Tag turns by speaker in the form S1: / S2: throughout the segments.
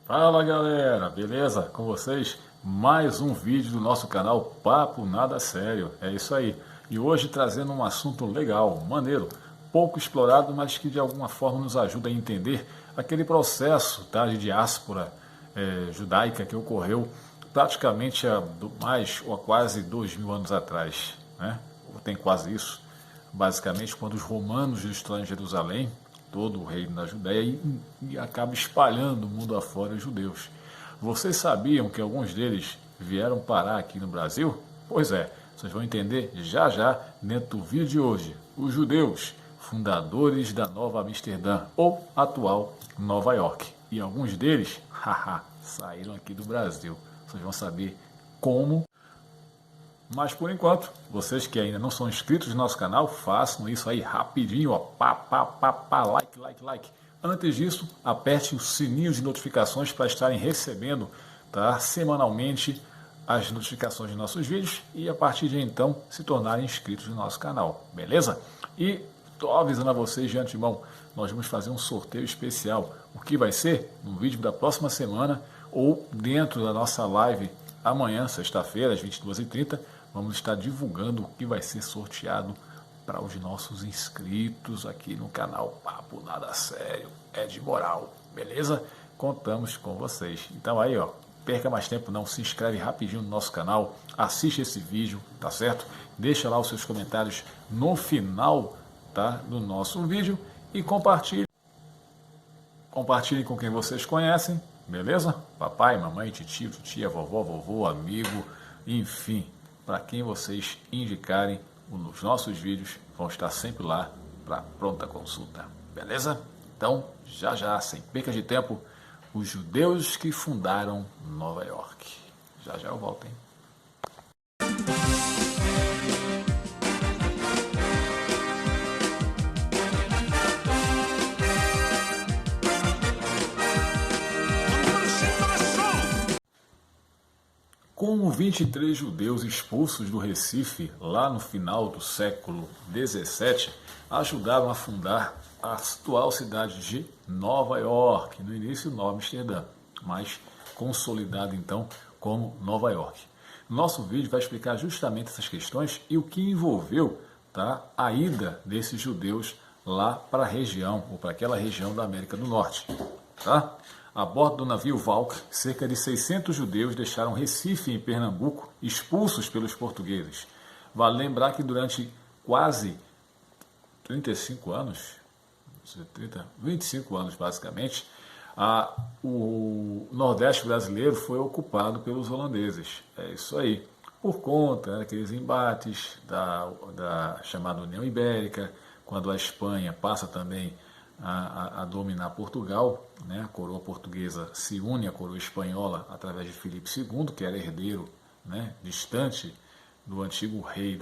S1: Fala galera, beleza? Com vocês? Mais um vídeo do nosso canal Papo Nada Sério, é isso aí. E hoje trazendo um assunto legal, maneiro, pouco explorado, mas que de alguma forma nos ajuda a entender aquele processo, tá, de diáspora judaica que ocorreu praticamente há mais ou quase 2000 anos atrás, né? Tem quase isso, basicamente quando os romanos destroem Jerusalém, todo o reino da Judéia, e acaba espalhando o mundo afora os judeus. Vocês sabiam que alguns deles vieram parar aqui no Brasil? Pois é, vocês vão entender já já dentro do vídeo de hoje. Os judeus, fundadores da Nova Amsterdã, ou atual Nova York. E alguns deles, haha, saíram aqui do Brasil. Vocês vão saber como. Mas por enquanto, vocês que ainda não são inscritos no nosso canal, façam isso aí rapidinho, ó, like. Antes disso, aperte o sininho de notificações para estarem recebendo, tá, semanalmente as notificações de nossos vídeos e a partir de então se tornarem inscritos no nosso canal, beleza? E estou avisando a vocês de antemão, nós vamos fazer um sorteio especial, o que vai ser no vídeo da próxima semana ou dentro da nossa live amanhã, sexta-feira, às 22h30, vamos estar divulgando o que vai ser sorteado para os nossos inscritos aqui no canal Papo Nada Sério, é de moral, beleza? Contamos com vocês. Então aí, ó, perca mais tempo não, se inscreve rapidinho no nosso canal, assiste esse vídeo, tá certo? Deixa lá os seus comentários no final, tá, do nosso vídeo e compartilhe com quem vocês conhecem, beleza? Papai, mamãe, tio, tia, vovó, vovô, amigo, enfim, para quem vocês indicarem, os nossos vídeos vão estar sempre lá para pronta consulta, beleza? Então, já, sem perca de tempo, os judeus que fundaram Nova York. Já eu volto, hein? Com 23 judeus expulsos do Recife lá no final do século XVII, ajudaram a fundar a atual cidade de Nova York, no início Nova Amsterdã, mas consolidada então como Nova York. Nosso vídeo vai explicar justamente essas questões e o que envolveu, tá, a ida desses judeus lá para a região, ou para aquela região da América do Norte, tá? A bordo do navio Valk, cerca de 600 judeus deixaram Recife, em Pernambuco, expulsos pelos portugueses. Vale lembrar que durante quase 35 anos, 25 anos basicamente, o Nordeste brasileiro foi ocupado pelos holandeses. É isso aí. Por conta daqueles embates da chamada União Ibérica, quando a Espanha passa também a dominar Portugal, né? A coroa portuguesa se une à coroa espanhola através de Filipe II, que era herdeiro, né, distante do antigo rei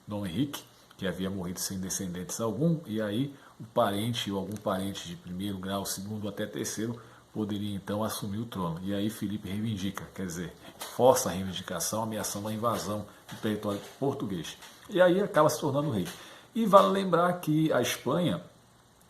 S1: Dom Henrique, que havia morrido sem descendentes algum, e aí o parente ou algum parente de primeiro grau, segundo até terceiro, poderia então assumir o trono. E aí Filipe reivindica, quer dizer, força a reivindicação, ameaçando a invasão do território português. E aí acaba se tornando rei. E vale lembrar que a Espanha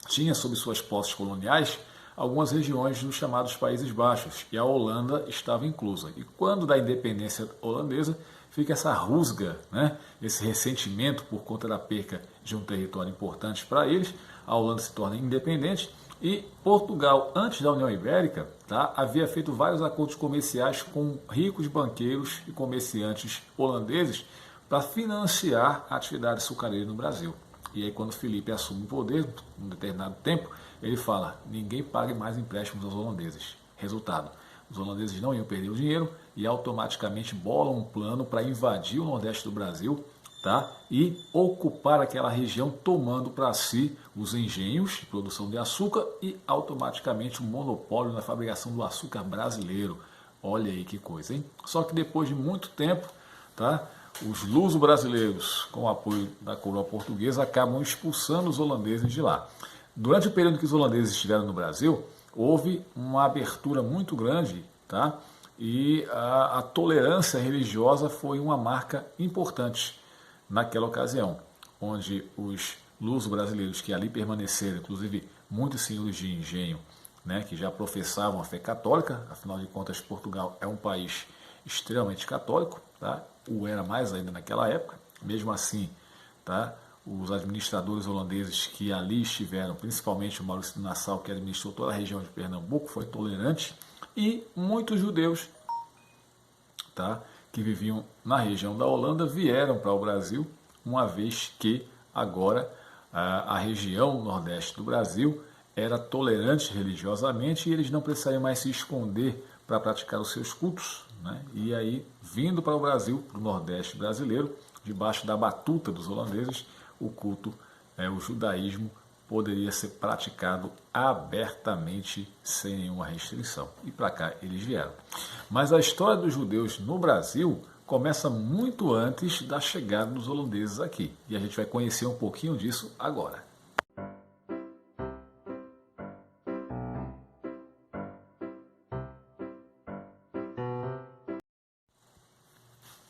S1: tinha sob suas posses coloniais algumas regiões dos chamados Países Baixos, e a Holanda estava inclusa. E quando da independência holandesa, fica essa rusga, né? Esse ressentimento por conta da perca de um território importante para eles. A Holanda se torna independente e Portugal, antes da União Ibérica, tá, havia feito vários acordos comerciais com ricos banqueiros e comerciantes holandeses para financiar a atividade açucareira no Brasil. E aí quando Filipe assume o poder, um determinado tempo, ele fala, ninguém pague mais empréstimos aos holandeses. Resultado, os holandeses não iam perder o dinheiro e automaticamente bolam um plano para invadir o Nordeste do Brasil, tá? E ocupar aquela região, tomando para si os engenhos de produção de açúcar e automaticamente o monopólio na fabricação do açúcar brasileiro. Olha aí que coisa, hein? Só que depois de muito tempo, tá, os luso-brasileiros, com o apoio da coroa portuguesa, acabam expulsando os holandeses de lá. Durante o período que os holandeses estiveram no Brasil, houve uma abertura muito grande, tá? E a tolerância religiosa foi uma marca importante naquela ocasião, onde os luso-brasileiros que ali permaneceram, inclusive muitos senhores de engenho, né, que já professavam a fé católica. Afinal de contas, Portugal é um país extremamente católico, tá? O era mais ainda naquela época. Mesmo assim, tá? Os administradores holandeses que ali estiveram, principalmente o Maurício de Nassau, que administrou toda a região de Pernambuco, foi tolerante, e muitos judeus, tá, que viviam na região da Holanda vieram para o Brasil, uma vez que agora a região nordeste do Brasil era tolerante religiosamente e eles não precisariam mais se esconder para praticar os seus cultos, né? E aí, vindo para o Brasil, para o nordeste brasileiro, debaixo da batuta dos holandeses, o culto, o judaísmo, poderia ser praticado abertamente, sem nenhuma restrição. E para cá eles vieram. Mas a história dos judeus no Brasil começa muito antes da chegada dos holandeses aqui. E a gente vai conhecer um pouquinho disso agora.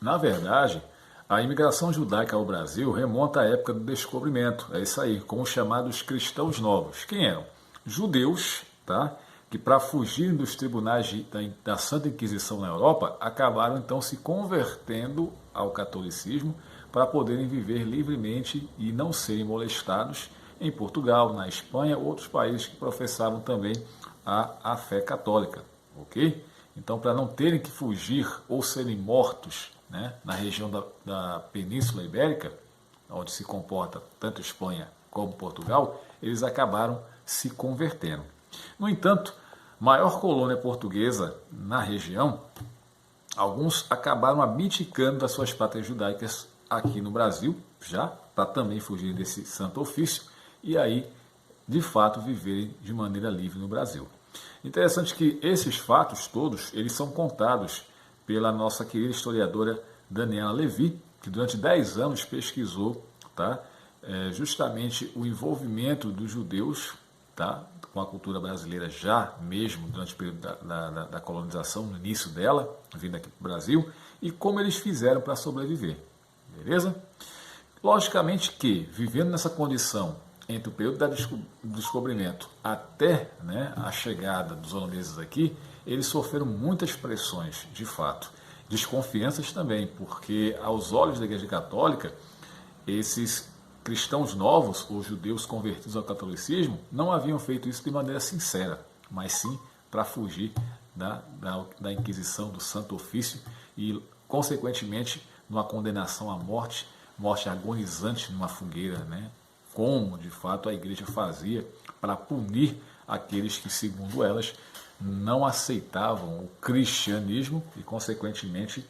S1: Na verdade, a imigração judaica ao Brasil remonta à época do descobrimento, é isso aí, com os chamados cristãos novos. Quem eram? Judeus, tá? Que para fugir dos tribunais da Santa Inquisição na Europa, acabaram então se convertendo ao catolicismo para poderem viver livremente e não serem molestados em Portugal, na Espanha, outros países que professavam também a fé católica, ok? Então, para não terem que fugir ou serem mortos, né, na região da Península Ibérica, onde se comporta tanto Espanha como Portugal, eles acabaram se convertendo. No entanto, maior colônia portuguesa na região, alguns acabaram abdicando das suas pátrias judaicas aqui no Brasil, já para também fugir desse santo ofício, e aí, de fato, viverem de maneira livre no Brasil. Interessante que esses fatos todos, eles são contados pela nossa querida historiadora Daniela Levy, que durante 10 anos pesquisou, tá, justamente o envolvimento dos judeus, tá, com a cultura brasileira já mesmo durante o período da colonização, no início dela, vindo aqui para o Brasil, e como eles fizeram para sobreviver. Beleza? Logicamente que, vivendo nessa condição, entre o período do descobrimento até, né, a chegada dos holandeses aqui, eles sofreram muitas pressões, de fato. Desconfianças também, porque aos olhos da Igreja Católica, esses cristãos novos, ou judeus convertidos ao catolicismo, não haviam feito isso de maneira sincera, mas sim para fugir da Inquisição, do Santo Ofício e, consequentemente, numa condenação à morte, morte agonizante numa fogueira, né? Como, de fato, a Igreja fazia para punir aqueles que, segundo elas, não aceitavam o cristianismo e, consequentemente,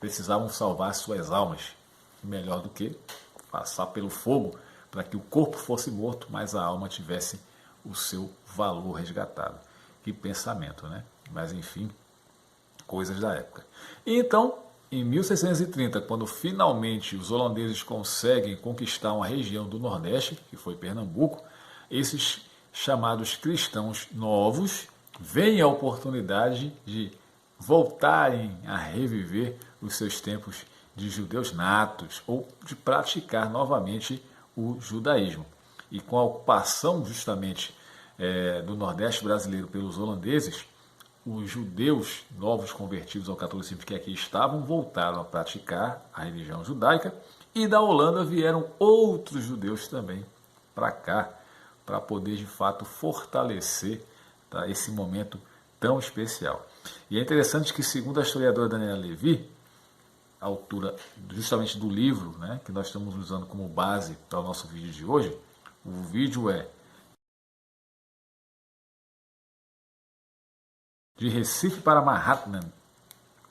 S1: precisavam salvar suas almas. Melhor do que passar pelo fogo para que o corpo fosse morto, mas a alma tivesse o seu valor resgatado. Que pensamento, né? Mas, enfim, coisas da época. E então, em 1630, quando finalmente os holandeses conseguem conquistar uma região do Nordeste, que foi Pernambuco, esses chamados cristãos novos veem a oportunidade de voltarem a reviver os seus tempos de judeus natos ou de praticar novamente o judaísmo. E com a ocupação justamente do Nordeste brasileiro pelos holandeses, os judeus novos convertidos ao catolicismo que aqui estavam voltaram a praticar a religião judaica e da Holanda vieram outros judeus também para cá para poder de fato fortalecer, tá, esse momento tão especial. E é interessante que, segundo a historiadora Daniela Levy, a autora justamente do livro, né, que nós estamos usando como base para o nosso vídeo de hoje, o vídeo é De Recife para Manhattan,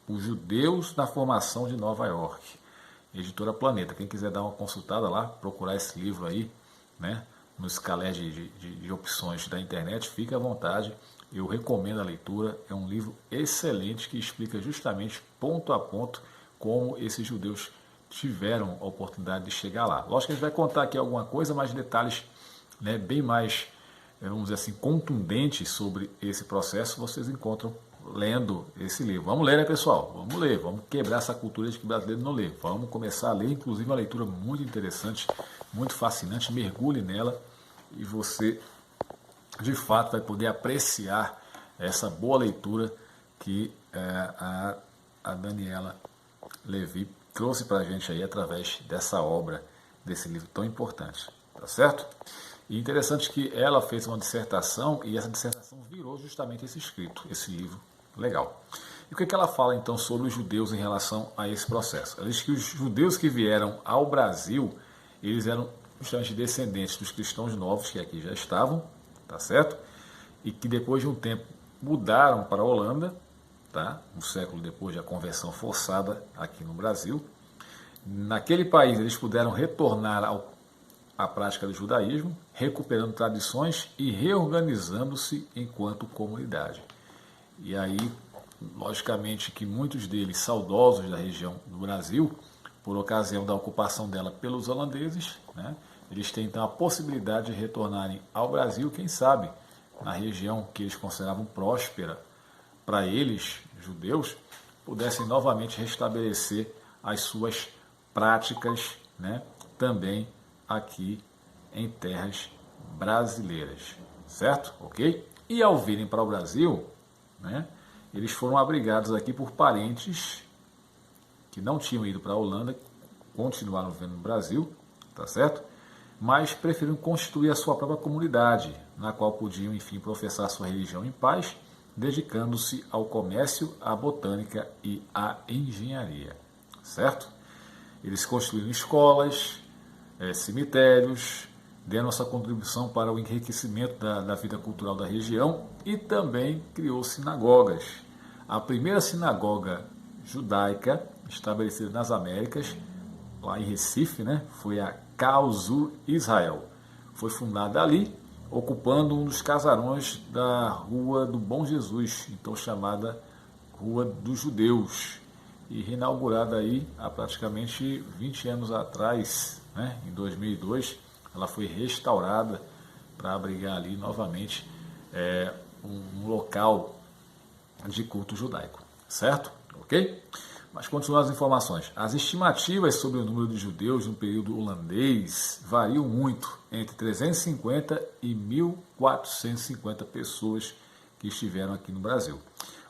S1: os judeus na formação de Nova York, editora Planeta. Quem quiser dar uma consultada lá, procurar esse livro aí, né, no escalé de opções da internet, fique à vontade. Eu recomendo a leitura, é um livro excelente que explica justamente ponto a ponto como esses judeus tiveram a oportunidade de chegar lá. Lógico que a gente vai contar aqui alguma coisa, mas detalhes, né, bem mais, vamos dizer assim, contundentes sobre esse processo vocês encontram lendo esse livro. Vamos ler, né, pessoal? Vamos ler, vamos quebrar essa cultura de que o brasileiro não lê. Vamos começar a ler, inclusive uma leitura muito interessante, muito fascinante, mergulhe nela e você de fato vai poder apreciar essa boa leitura que a Daniela Levi trouxe para a gente aí através dessa obra, desse livro tão importante, tá certo? E interessante que ela fez uma dissertação e essa dissertação virou justamente esse escrito, esse livro legal. E o que ela fala então sobre os judeus em relação a esse processo? Ela diz que os judeus que vieram ao Brasil, eles eram justamente descendentes dos cristãos novos que aqui já estavam, tá certo? E que depois de um tempo mudaram para a Holanda, tá? Um século depois da conversão forçada aqui no Brasil. Naquele país eles puderam retornar à prática do judaísmo, recuperando tradições e reorganizando-se enquanto comunidade. E aí, logicamente que muitos deles, saudosos da região do Brasil, por ocasião da ocupação dela pelos holandeses, né, eles têm então a possibilidade de retornarem ao Brasil, quem sabe, na região que eles consideravam próspera, para eles, judeus, pudessem novamente restabelecer as suas práticas, né, também aqui em terras brasileiras, certo? Ok? E ao virem para o Brasil, né, eles foram abrigados aqui por parentes que não tinham ido para a Holanda, continuaram vivendo no Brasil, tá certo? Mas preferiram constituir a sua própria comunidade, na qual podiam, enfim, professar sua religião em paz, dedicando-se ao comércio, à botânica e à engenharia, certo? Eles construíram escolas, cemitérios, deram sua contribuição para o enriquecimento da vida cultural da região e também criou sinagogas. A primeira sinagoga judaica estabelecida nas Américas, lá em Recife, né, foi a Causur Israel. Foi fundada ali, ocupando um dos casarões da Rua do Bom Jesus, então chamada Rua dos Judeus, e reinaugurada aí há praticamente 20 anos atrás, né, em 2002, ela foi restaurada para abrigar ali novamente um local de culto judaico, certo? Ok? Mas continuando as informações. As estimativas sobre o número de judeus no período holandês variam muito, entre 350 e 1.450 pessoas que estiveram aqui no Brasil.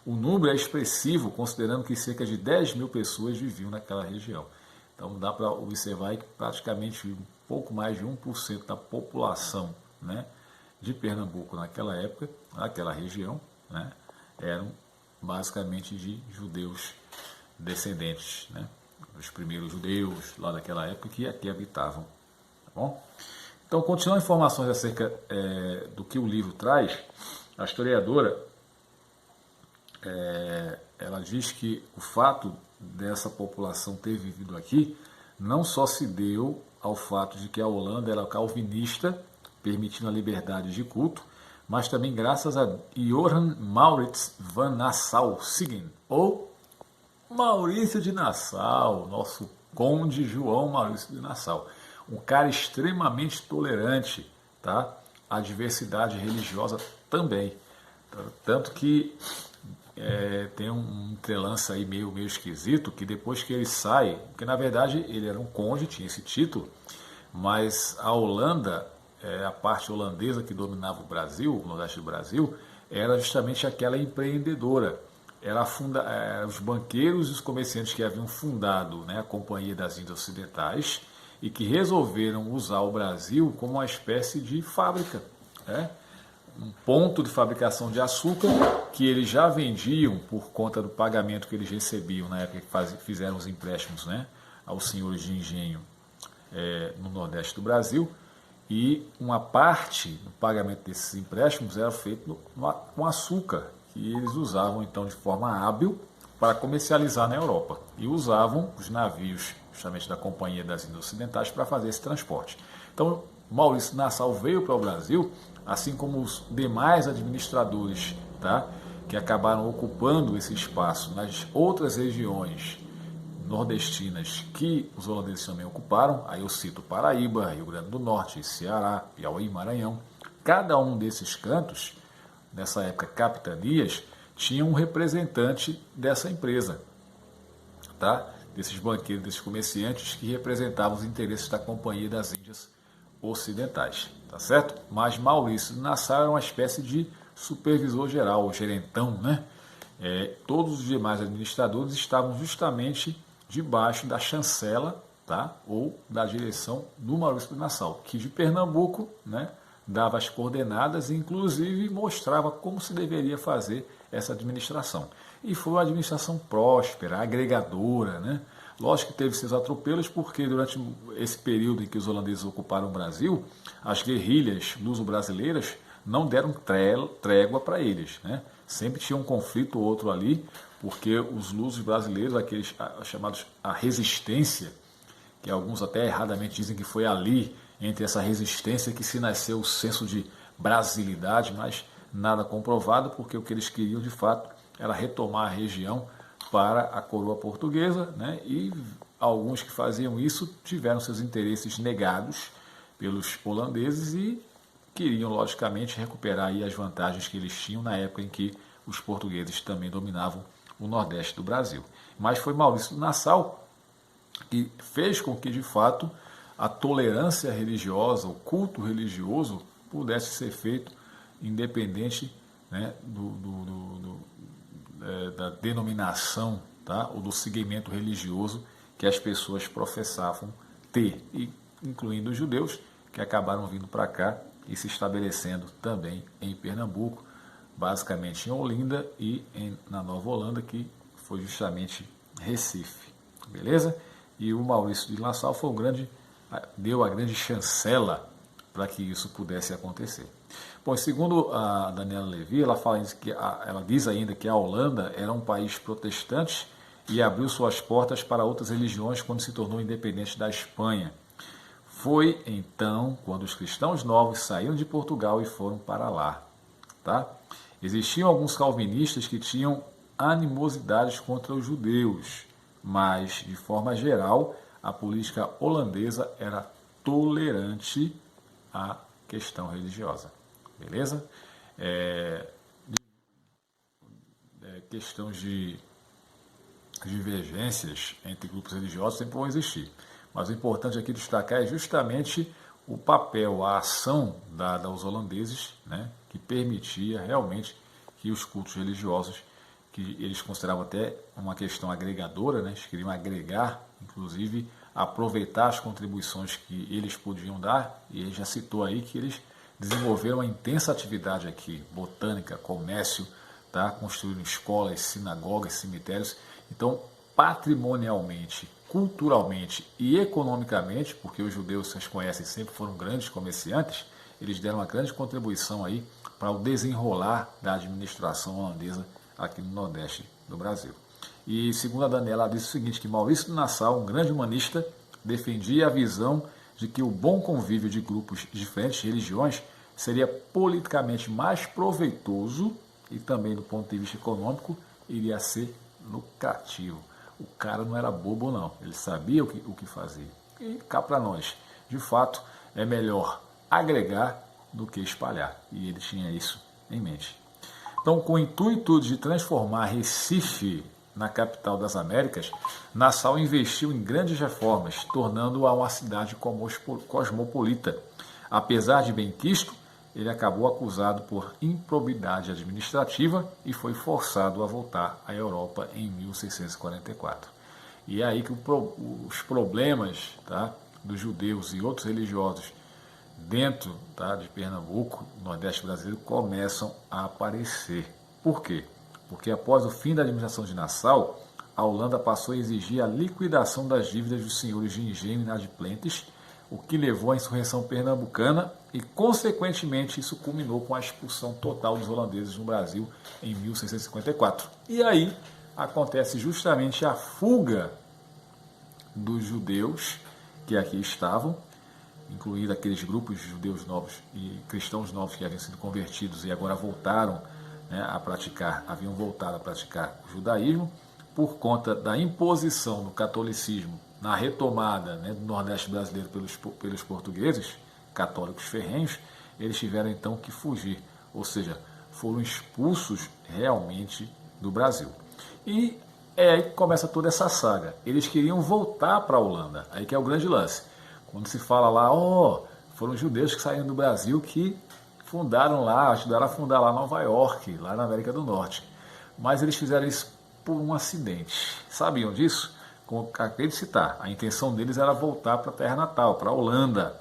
S1: O número é expressivo, considerando que cerca de 10 mil pessoas viviam naquela região. Então dá para observar que praticamente um pouco mais de 1% da população, né, de Pernambuco naquela época, naquela região, né, eram basicamente de judeus descendentes, né, os primeiros judeus lá daquela época que aqui habitavam. Tá bom? Então, continuando informações acerca do que o livro traz, a historiadora ela diz que o fato dessa população ter vivido aqui não só se deu ao fato de que a Holanda era calvinista, permitindo a liberdade de culto, mas também graças a Johan Maurits van Nassau-Siegen, ou Maurício de Nassau, nosso conde João Maurício de Nassau. Um cara extremamente tolerante, tá? A diversidade religiosa também. Tanto que tem um entrelance aí meio esquisito, que depois que ele sai, porque na verdade ele era um conde, tinha esse título, mas a Holanda, a parte holandesa que dominava o Brasil, o nordeste do Brasil, era justamente aquela empreendedora. Era os banqueiros e os comerciantes que haviam fundado, né, a Companhia das Índias Ocidentais e que resolveram usar o Brasil como uma espécie de fábrica, né? Um ponto de fabricação de açúcar que eles já vendiam por conta do pagamento que eles recebiam na época que fizeram os empréstimos, né, aos senhores de engenho no Nordeste do Brasil, e uma parte do pagamento desses empréstimos era feito com açúcar, que eles usavam então de forma hábil para comercializar na Europa, e usavam os navios justamente da Companhia das Índias Ocidentais para fazer esse transporte. Então, Maurício Nassau veio para o Brasil, assim como os demais administradores, tá, que acabaram ocupando esse espaço nas outras regiões nordestinas que os holandeses também ocuparam. Aí eu cito Paraíba, Rio Grande do Norte, Ceará, Piauí, Maranhão. Cada um desses cantos, nessa época capitanias, tinha um representante dessa empresa, tá? Desses banqueiros, desses comerciantes que representavam os interesses da Companhia das Índias ocidentais, tá certo? Mas Maurício de Nassau era uma espécie de supervisor geral, ou gerentão, né? Todos os demais administradores estavam justamente debaixo da chancela, tá? Ou da direção do Maurício de Nassau, que de Pernambuco, né, dava as coordenadas e inclusive mostrava como se deveria fazer essa administração. E foi uma administração próspera, agregadora, né? Lógico que teve seus atropelos, porque durante esse período em que os holandeses ocuparam o Brasil, as guerrilhas luso-brasileiras não deram trégua para eles, né? Sempre tinha um conflito ou outro ali, porque os lusos brasileiros, aqueles chamados a resistência, que alguns até erradamente dizem que foi ali, entre essa resistência, que se nasceu o senso de brasilidade, mas nada comprovado, porque o que eles queriam de fato era retomar a região para a coroa portuguesa, né? E alguns que faziam isso tiveram seus interesses negados pelos holandeses e queriam, logicamente, recuperar aí as vantagens que eles tinham na época em que os portugueses também dominavam o Nordeste do Brasil. Mas foi Maurício de Nassau que fez com que, de fato, a tolerância religiosa, o culto religioso, pudesse ser feito independente, né, da denominação, tá, ou do segmento religioso que as pessoas professavam ter, e incluindo os judeus, que acabaram vindo para cá e se estabelecendo também em Pernambuco, basicamente em Olinda e na Nova Holanda, que foi justamente Recife. Beleza? E o Maurício de Nassau foi deu a grande chancela para que isso pudesse acontecer. Bom, segundo a Daniela Levy, ela diz ainda que a Holanda era um país protestante e abriu suas portas para outras religiões quando se tornou independente da Espanha. Foi então quando os cristãos novos saíram de Portugal e foram para lá. Tá? Existiam alguns calvinistas que tinham animosidades contra os judeus, mas, de forma geral, a política holandesa era tolerante à questão religiosa. Beleza? Questões de divergências entre grupos religiosos sempre vão existir. Mas o importante aqui destacar é justamente o papel, a ação dada aos holandeses, né, que permitia realmente que os cultos religiosos, que eles consideravam até uma questão agregadora, né, eles queriam agregar, inclusive aproveitar as contribuições que eles podiam dar, e ele já citou aí que eles desenvolveram uma intensa atividade aqui, botânica, comércio, tá, construíram escolas, sinagogas, cemitérios. Então, patrimonialmente, culturalmente e economicamente, porque os judeus, vocês conhecem, sempre foram grandes comerciantes, eles deram uma grande contribuição aí para o desenrolar da administração holandesa aqui no Nordeste do Brasil. E segundo a Daniela, ela disse o seguinte, que Maurício de Nassau, um grande humanista, defendia a visão de que o bom convívio de grupos de diferentes religiões seria politicamente mais proveitoso e também do ponto de vista econômico iria ser lucrativo. O cara não era bobo não, ele sabia o que fazia. E cá para nós, de fato, é melhor agregar do que espalhar. E ele tinha isso em mente. Então, com o intuito de transformar Recife na capital das Américas, Nassau investiu em grandes reformas, tornando-a uma cidade cosmopolita. Apesar de benquisto, ele acabou acusado por improbidade administrativa e foi forçado a voltar à Europa em 1644. E é aí que os problemas, tá, dos judeus e outros religiosos dentro, tá, de Pernambuco, Nordeste brasileiro, começam a aparecer. Por quê? Porque após o fim da administração de Nassau, a Holanda passou a exigir a liquidação das dívidas dos senhores de engenho e inadimplentes, o que levou à insurreição pernambucana e, consequentemente, isso culminou com a expulsão total dos holandeses no Brasil em 1654. E aí acontece justamente a fuga dos judeus que aqui estavam, incluindo aqueles grupos de judeus novos e cristãos novos que haviam sido convertidos e agora voltaram, né, haviam voltado a praticar o judaísmo, por conta da imposição do catolicismo na retomada, né, do Nordeste brasileiro pelos portugueses, católicos ferrenhos. Eles tiveram então que fugir, ou seja, foram expulsos realmente do Brasil. E é aí que começa toda essa saga. Eles queriam voltar para a Holanda, aí que é o grande lance. Quando se fala lá, foram judeus que saíram do Brasil que fundaram lá, ajudaram a fundar lá Nova York, lá na América do Norte. Mas eles fizeram isso por um acidente. Sabiam disso? Como acabei de citar, a intenção deles era voltar para a terra natal, para a Holanda,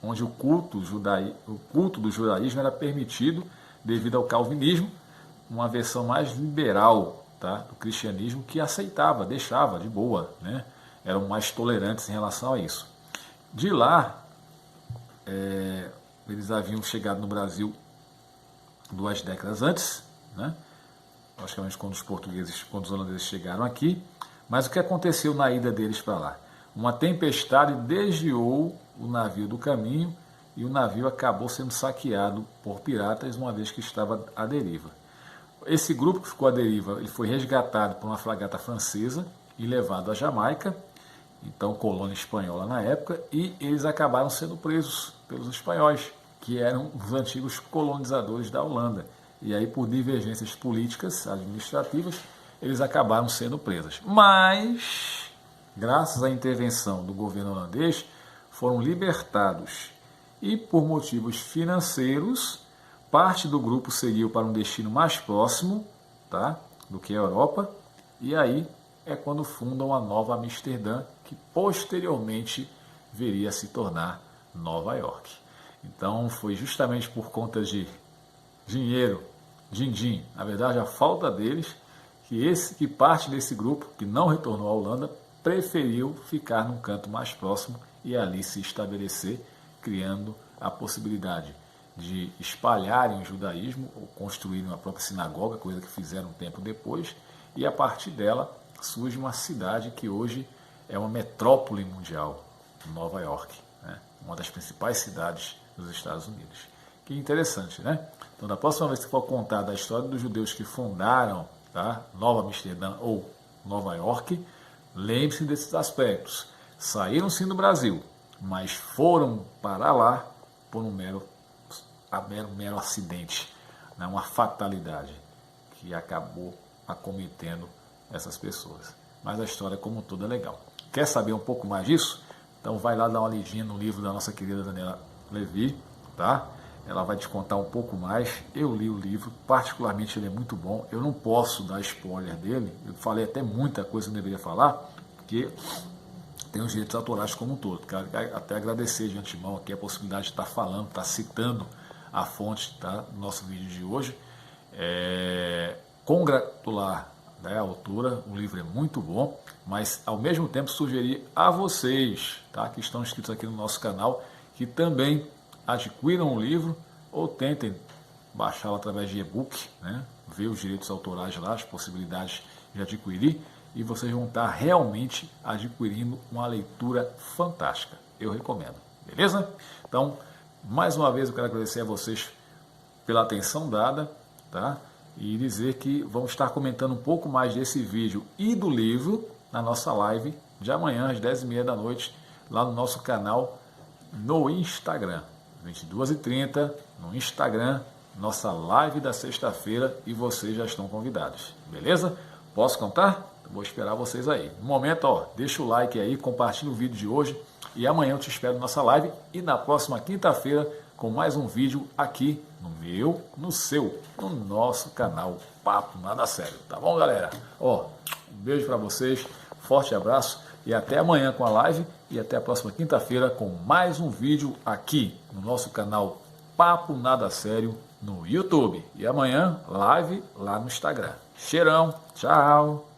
S1: onde o culto do judaísmo era permitido devido ao calvinismo, uma versão mais liberal, tá, do cristianismo, que aceitava, deixava de boa, né? Eram mais tolerantes em relação a isso. De lá, eles haviam chegado no Brasil 2 décadas antes, né? Praticamente quando os holandeses chegaram aqui. Mas o que aconteceu na ida deles para lá? Uma tempestade desviou o navio do caminho e o navio acabou sendo saqueado por piratas, uma vez que estava à deriva. Esse grupo que ficou à deriva, ele foi resgatado por uma fragata francesa e levado à Jamaica, então colônia espanhola na época, e eles acabaram sendo presos pelos espanhóis, que eram os antigos colonizadores da Holanda. E aí, por divergências políticas, administrativas, eles acabaram sendo presos. Mas, graças à intervenção do governo holandês, foram libertados. E, por motivos financeiros, parte do grupo seguiu para um destino mais próximo, tá, do que a Europa. E aí é quando fundam a Nova Amsterdã, que posteriormente viria a se tornar Nova York. Então, foi justamente por conta de dinheiro, din-din, na verdade a falta deles, que parte desse grupo, que não retornou à Holanda, preferiu ficar num canto mais próximo e ali se estabelecer, criando a possibilidade de espalharem o judaísmo ou construírem uma própria sinagoga, coisa que fizeram um tempo depois, e a partir dela surge uma cidade que hoje é uma metrópole mundial, Nova York, né? Uma das principais cidades dos Estados Unidos. Que interessante, né? Então, da próxima vez que for contar da história dos judeus que fundaram, tá, Nova Amsterdã ou Nova York, lembre-se desses aspectos. Saíram sim do Brasil, mas foram para lá por um mero acidente, né, uma fatalidade que acabou acometendo essas pessoas. Mas a história como toda é legal. Quer saber um pouco mais disso? Então vai lá dar uma lidinha no livro da nossa querida Daniela Levi, tá? Ela vai te contar um pouco mais. Eu li o livro, particularmente ele é muito bom. Eu não posso dar spoiler dele. Eu falei até muita coisa que eu deveria falar, porque tem os direitos autorais como um todo. Quero até agradecer de antemão aqui a possibilidade de estar falando, estar citando a fonte, tá, do nosso vídeo de hoje. Congratular, né, a autora, o livro é muito bom, mas ao mesmo tempo sugerir a vocês, tá, que estão inscritos aqui no nosso canal, que também adquiram o livro ou tentem baixá-lo através de e-book, né, ver os direitos autorais lá, as possibilidades de adquirir, e vocês vão estar realmente adquirindo uma leitura fantástica. Eu recomendo, beleza? Então, mais uma vez eu quero agradecer a vocês pela atenção dada, tá? E dizer que vamos estar comentando um pouco mais desse vídeo e do livro na nossa live de amanhã às 10h30 da noite, lá no nosso canal no Instagram, 22h30 no Instagram, nossa live da sexta-feira, e vocês já estão convidados, beleza? Posso contar? Vou esperar vocês aí. No momento, ó, deixa o like aí, compartilha o vídeo de hoje e amanhã eu te espero na nossa live e na próxima quinta-feira com mais um vídeo aqui no meu, no seu, no nosso canal Papo Nada Sério. Tá bom, galera? Ó, um beijo para vocês, forte abraço e até amanhã com a live e até a próxima quinta-feira com mais um vídeo aqui no nosso canal Papo Nada Sério no YouTube. E amanhã, live lá no Instagram. Cheirão, tchau!